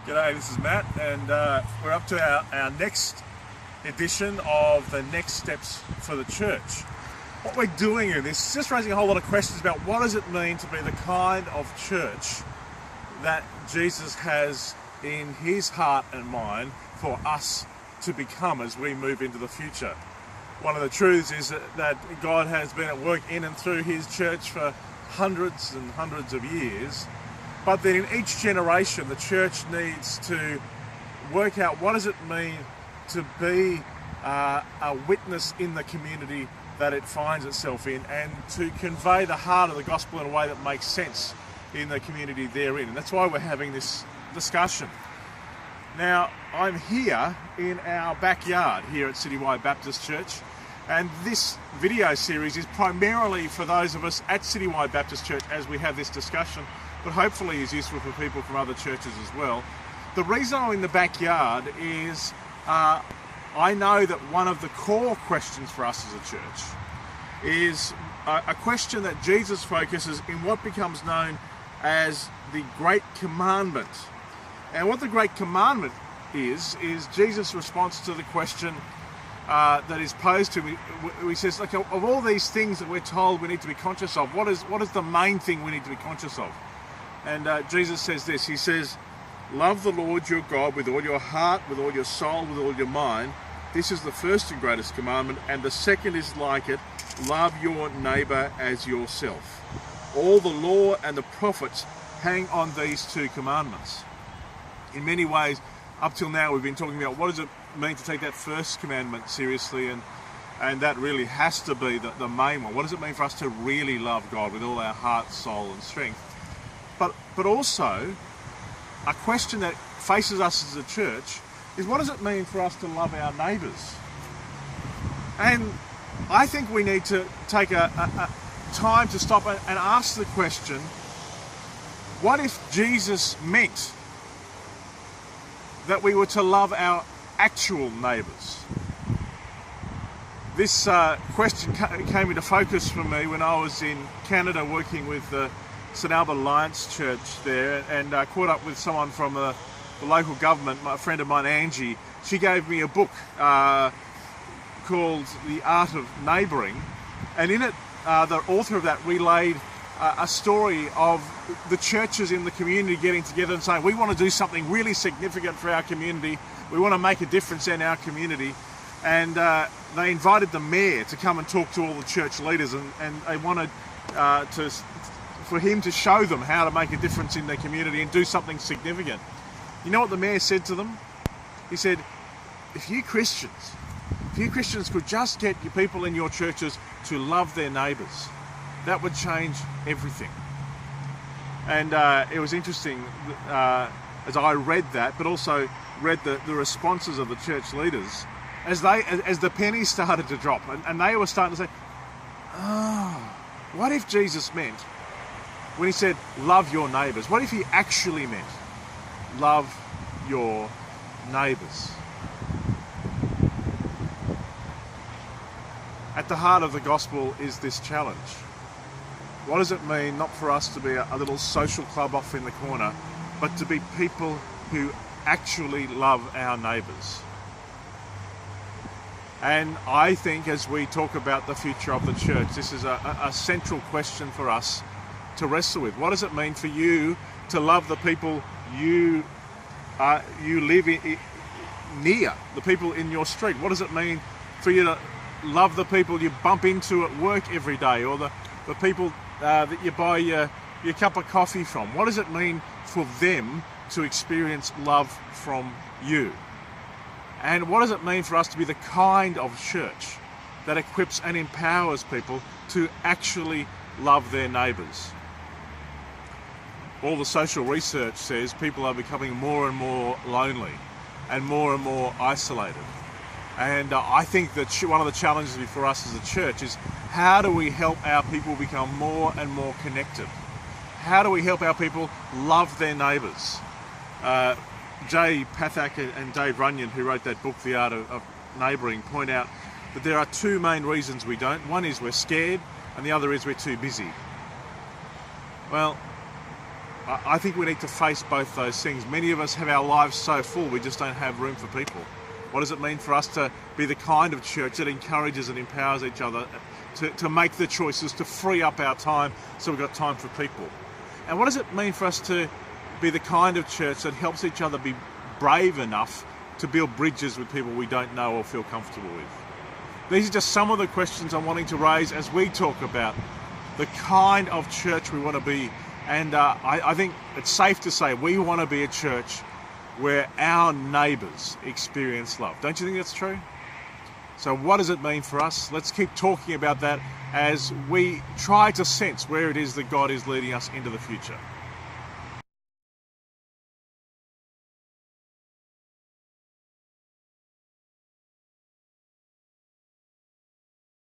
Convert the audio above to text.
G'day, this is Matt, and we're up to our next edition of the Next Steps for the Church. What we're doing in this is just raising a whole lot of questions about what does it mean to be the kind of church that Jesus has in his heart and mind for us to become as we move into the future. One of the truths is that God has been at work in and through his church for hundreds and hundreds of years. But then in each generation, the church needs to work out what does it mean to be a witness in the community that it finds itself in, and to convey the heart of the gospel in a way that makes sense in the community they're in. And that's why we're having this discussion. Now, I'm here in our backyard here at Citywide Baptist Church, and this video series is primarily for those of us at Citywide Baptist Church as we have this discussion, but hopefully is useful for people from other churches as well. The reason I'm in the backyard is I know that one of the core questions for us as a church is a question that Jesus focuses in what becomes known as the Great Commandment. And what the Great Commandment is Jesus' response to the question that is posed to him. He says, like, of all these things that we're told we need to be conscious of, what is the main thing we need to be conscious of? And Jesus says this, he says, love the Lord your God with all your heart, with all your soul, with all your mind. This is the first and greatest commandment, and the second is like it, love your neighbour as yourself. All the law and the prophets hang on these two commandments. In many ways, up till now, we've been talking about what does it mean to take that first commandment seriously, and that really has to be the main one. What does it mean for us to really love God with all our heart, soul and strength? But also, a question that faces us as a church is what does it mean for us to love our neighbours? And I think we need to take a time to stop and ask the question, what if Jesus meant that we were to love our actual neighbours? This question came into focus for me when I was in Canada working with the St Albert Alliance Church there, and caught up with someone from the local government, a friend of mine, Angie. She gave me a book called The Art of Neighbouring, and in it the author of that relayed a story of the churches in the community getting together and saying, we want to do something really significant for our community, we want to make a difference in our community. And they invited the mayor to come and talk to all the church leaders, and they wanted for him to show them how to make a difference in their community and do something significant. You know what the mayor said to them? He said, if you Christians could just get your people in your churches to love their neighbours, that would change everything. And it was interesting as I read that, but also read the responses of the church leaders as the pennies started to drop, and they were starting to say, oh, what if Jesus meant, when he said love your neighbours, what if he actually meant love your neighbours? At the heart of the gospel is this challenge. What does it mean not for us to be a little social club off in the corner, but to be people who actually love our neighbours? And I think as we talk about the future of the church, this is a central question for us to wrestle with. What does it mean for you to love the people you live near, the people in your street? What does it mean for you to love the people you bump into at work every day, or the people that you buy your cup of coffee from? What does it mean for them to experience love from you? And what does it mean for us to be the kind of church that equips and empowers people to actually love their neighbours? All the social research says people are becoming more and more lonely and more isolated. And I think that one of the challenges for us as a church is, how do we help our people become more and more connected? How do we help our people love their neighbours? Jay Pathak and Dave Runyon, who wrote that book, The Art of Neighbouring, point out that there are two main reasons we don't. One is we're scared, and the other is we're too busy. Well, I think we need to face both those things. Many of us have our lives so full we just don't have room for people. What does it mean for us to be the kind of church that encourages and empowers each other to make the choices, to free up our time so we've got time for people? And what does it mean for us to be the kind of church that helps each other be brave enough to build bridges with people we don't know or feel comfortable with? These are just some of the questions I'm wanting to raise as we talk about the kind of church we want to be. And I think it's safe to say we want to be a church where our neighbours experience love. Don't you think that's true? So what does it mean for us? Let's keep talking about that as we try to sense where it is that God is leading us into the future.